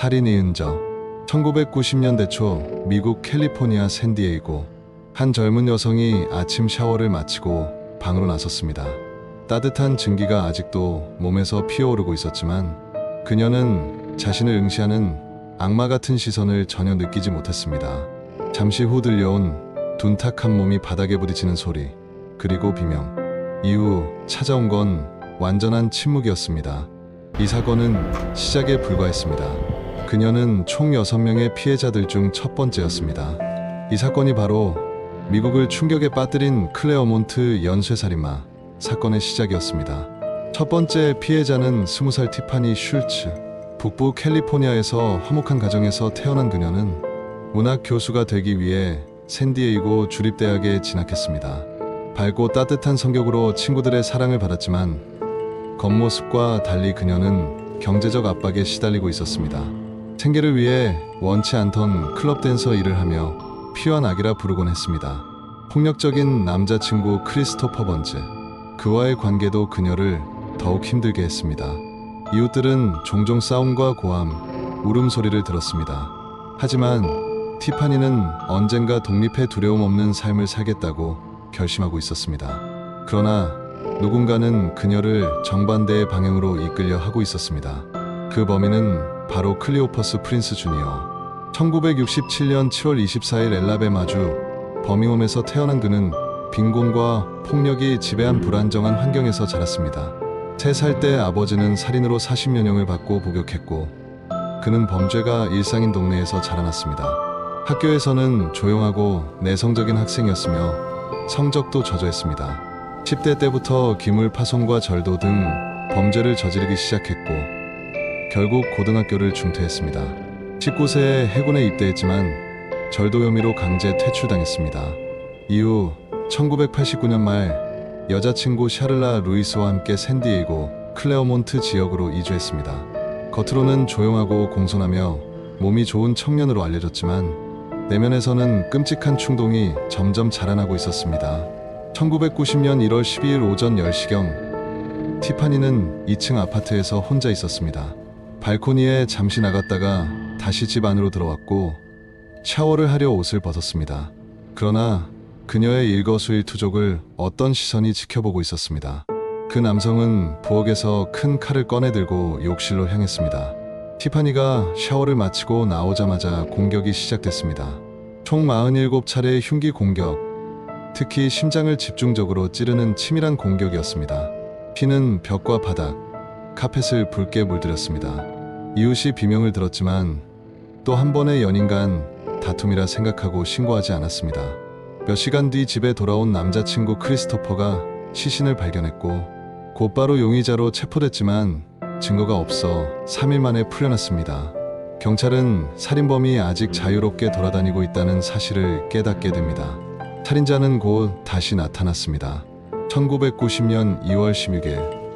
살인의 흔적. 1990년대 초 미국 캘리포니아 샌디에이고, 한 젊은 여성이 아침 샤워를 마치고 방으로 나섰습니다. 따뜻한 증기가 아직도 몸에서 피어오르고 있었지만 그녀는 자신을 응시하는 악마 같은 시선을 전혀 느끼지 못했습니다. 잠시 후 들려온 둔탁한 몸이 바닥에 부딪히는 소리, 그리고 비명. 이후 찾아온 건 완전한 침묵이었습니다. 이 사건은 시작에 불과했습니다. 그녀는 총 6명의 피해자들 중 첫 번째였습니다. 이 사건이 바로 미국을 충격에 빠뜨린 클레어몬트 연쇄살인마 사건의 시작이었습니다. 첫 번째 피해자는 20살 티파니 슐츠. 북부 캘리포니아에서 화목한 가정에서 태어난 그녀는 문학 교수가 되기 위해 샌디에이고 주립대학에 진학했습니다. 밝고 따뜻한 성격으로 친구들의 사랑을 받았지만 겉모습과 달리 그녀는 경제적 압박에 시달리고 있었습니다. 생계를 위해 원치 않던 클럽 댄서 일을 하며 피와 낙이라 부르곤 했습니다. 폭력적인 남자친구 크리스토퍼 번즈, 그와의 관계도 그녀를 더욱 힘들게 했습니다. 이웃들은 종종 싸움과 고함, 울음소리를 들었습니다. 하지만 티파니는 언젠가 독립해 두려움 없는 삶을 살겠다고 결심하고 있었습니다. 그러나 누군가는 그녀를 정반대의 방향으로 이끌려 하고 있었습니다. 그 범인은 바로 클리오퍼스 프린스 주니어. 1967년 7월 24일 엘라베마주 버밍엄에서 태어난 그는 빈곤과 폭력이 지배한 불안정한 환경에서 자랐습니다. 3살 때 아버지는 살인으로 40여 년을 받고 복역했고, 그는 범죄가 일상인 동네에서 자라났습니다. 학교에서는 조용하고 내성적인 학생이었으며 성적도 저조했습니다. 10대 때부터 기물 파손과 절도 등 범죄를 저지르기 시작했고 결국 고등학교를 중퇴했습니다. 19세에 해군에 입대했지만 절도 혐의로 강제 퇴출당했습니다. 이후 1989년 말 여자친구 샤를라 루이스와 함께 샌디에이고 클레어몬트 지역으로 이주했습니다. 겉으로는 조용하고 공손하며 몸이 좋은 청년으로 알려졌지만 내면에서는 끔찍한 충동이 점점 자라나고 있었습니다. 1990년 1월 12일 오전 10시경 티파니는 2층 아파트에서 혼자 있었습니다. 발코니에 잠시 나갔다가 다시 집 안으로 들어왔고 샤워를 하려 옷을 벗었습니다. 그러나 그녀의 일거수일투족을 어떤 시선이 지켜보고 있었습니다. 그 남성은 부엌에서 큰 칼을 꺼내들고 욕실로 향했습니다. 티파니가 샤워를 마치고 나오자마자 공격이 시작됐습니다. 총 47차례의 흉기 공격, 특히 심장을 집중적으로 찌르는 치밀한 공격이었습니다. 피는 벽과 바닥, 카펫을 붉게 물들였습니다. 이웃이 비명을 들었지만 또 한 번의 연인 간 다툼이라 생각하고 신고하지 않았습니다. 몇 시간 뒤 집에 돌아온 남자친구 크리스토퍼가 시신을 발견했고 곧바로 용의자로 체포됐지만 증거가 없어 3일 만에 풀려났습니다. 경찰은 살인범이 아직 자유롭게 돌아다니고 있다는 사실을 깨닫게 됩니다. 살인자는 곧 다시 나타났습니다. 1990년 2월 16일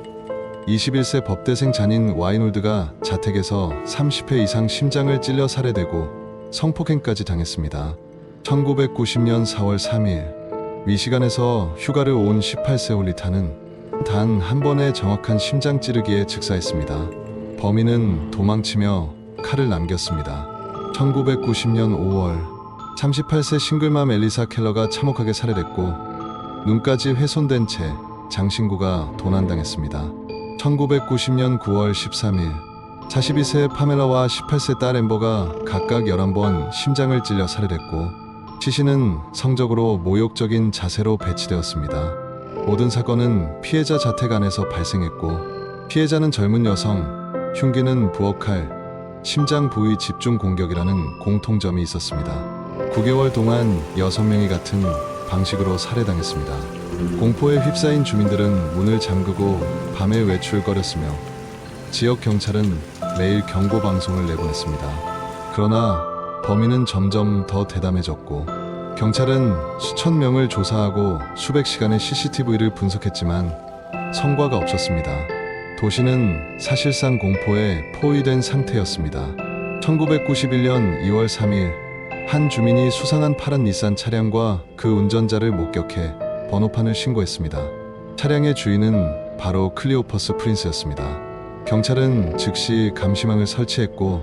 21세 법대생 자닌 와이놀드가 자택에서 30회 이상 심장을 찔려 살해되고 성폭행까지 당했습니다. 1990년 4월 3일 미시간에서 휴가를 온 18세 홀리타는 단 한 번의 정확한 심장 찌르기에 즉사했습니다. 범인은 도망치며 칼을 남겼습니다. 1990년 5월 38세 싱글맘 엘리사 켈러가 참혹하게 살해됐고 눈까지 훼손된 채 장신구가 도난당했습니다. 1990년 9월 13일 42세 파멜라와 18세 딸 엠버가 각각 11번 심장을 찔려 살해됐고 시신은 성적으로 모욕적인 자세로 배치되었습니다. 모든 사건은 피해자 자택 안에서 발생했고 피해자는 젊은 여성, 흉기는 부엌칼, 심장 부위 집중 공격이라는 공통점이 있었습니다. 9개월 동안 6명이 같은 방식으로 살해당했습니다. 공포에 휩싸인 주민들은 문을 잠그고 밤에 외출거렸으며 지역 경찰은 매일 경고 방송을 내보냈습니다. 그러나 범인은 점점 더 대담해졌고 경찰은 수천 명을 조사하고 수백 시간의 CCTV를 분석했지만 성과가 없었습니다. 도시는 사실상 공포에 포위된 상태였습니다. 1991년 2월 3일 한 주민이 수상한 파란 닛산 차량과 그 운전자를 목격해 번호판을 신고했습니다. 차량의 주인은 바로 클리오퍼스 프린스였습니다. 경찰은 즉시 감시망을 설치했고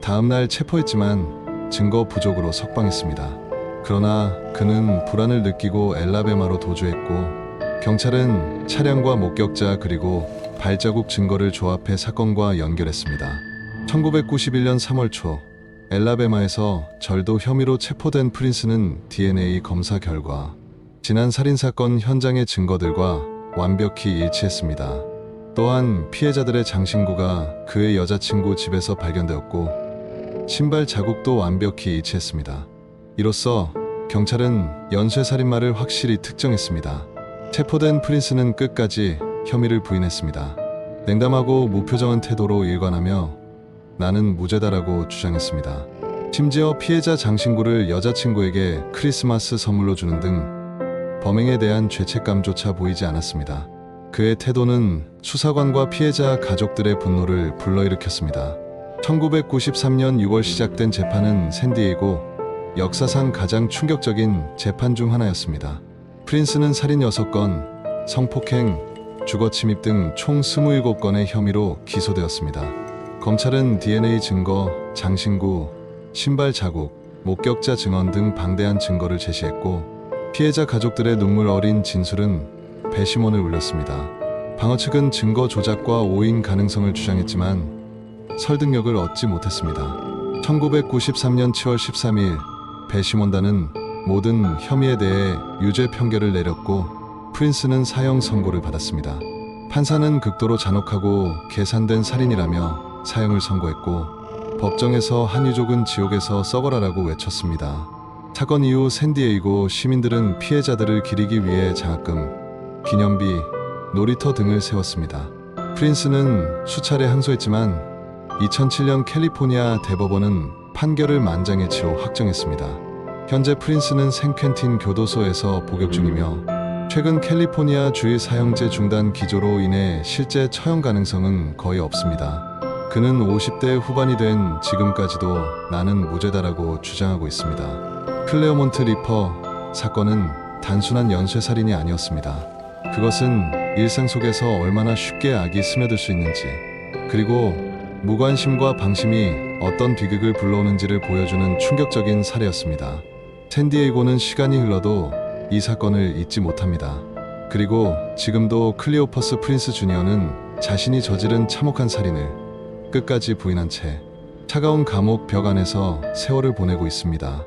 다음날 체포했지만 증거 부족으로 석방했습니다. 그러나 그는 불안을 느끼고 엘라베마로 도주했고, 경찰은 차량과 목격자 그리고 발자국 증거를 조합해 사건과 연결했습니다. 1991년 3월 초 엘라베마에서 절도 혐의로 체포된 프린스는 DNA 검사 결과 지난 살인사건 현장의 증거들과 완벽히 일치했습니다. 또한 피해자들의 장신구가 그의 여자친구 집에서 발견되었고, 신발 자국도 완벽히 일치했습니다. 이로써 경찰은 연쇄살인마를 확실히 특정했습니다. 체포된 프린스는 끝까지 혐의를 부인했습니다. 냉담하고 무표정한 태도로 일관하며 나는 무죄다라고 주장했습니다. 심지어 피해자 장신구를 여자친구에게 크리스마스 선물로 주는 등 범행에 대한 죄책감조차 보이지 않았습니다. 그의 태도는 수사관과 피해자 가족들의 분노를 불러일으켰습니다. 1993년 6월 시작된 재판은 샌디에이고 역사상 가장 충격적인 재판 중 하나였습니다. 프린스는 살인 6건, 성폭행, 주거침입 등 총 27건의 혐의로 기소되었습니다. 검찰은 DNA 증거, 장신구, 신발 자국, 목격자 증언 등 방대한 증거를 제시했고, 피해자 가족들의 눈물 어린 진술은 배심원을 울렸습니다. 방어 측은 증거 조작과 오인 가능성을 주장했지만 설득력을 얻지 못했습니다. 1993년 7월 13일 배심원단은 모든 혐의에 대해 유죄 판결을 내렸고, 프린스는 사형 선고를 받았습니다. 판사는 극도로 잔혹하고 계산된 살인이라며 사형을 선고했고, 법정에서 한 유족은 지옥에서 썩어라라고 외쳤습니다. 사건 이후 샌디에이고 시민들은 피해자들을 기리기 위해 장학금, 기념비, 놀이터 등을 세웠습니다. 프린스는 수차례 항소했지만 2007년 캘리포니아 대법원은 판결을 만장일치로 확정했습니다. 현재 프린스는 샌퀸틴 교도소에서 복역 중이며, 최근 캘리포니아 주의 사형제 중단 기조로 인해 실제 처형 가능성은 거의 없습니다. 그는 50대 후반이 된 지금까지도 나는 무죄다라고 주장하고 있습니다. 클레어몬트 리퍼 사건은 단순한 연쇄살인이 아니었습니다. 그것은 일상 속에서 얼마나 쉽게 악이 스며들 수 있는지, 그리고 무관심과 방심이 어떤 비극을 불러오는지를 보여주는 충격적인 사례였습니다. 샌디에이고는 시간이 흘러도 이 사건을 잊지 못합니다. 그리고 지금도 클리오퍼스 프린스 주니어는 자신이 저지른 참혹한 살인을 끝까지 부인한 채 차가운 감옥 벽 안에서 세월을 보내고 있습니다.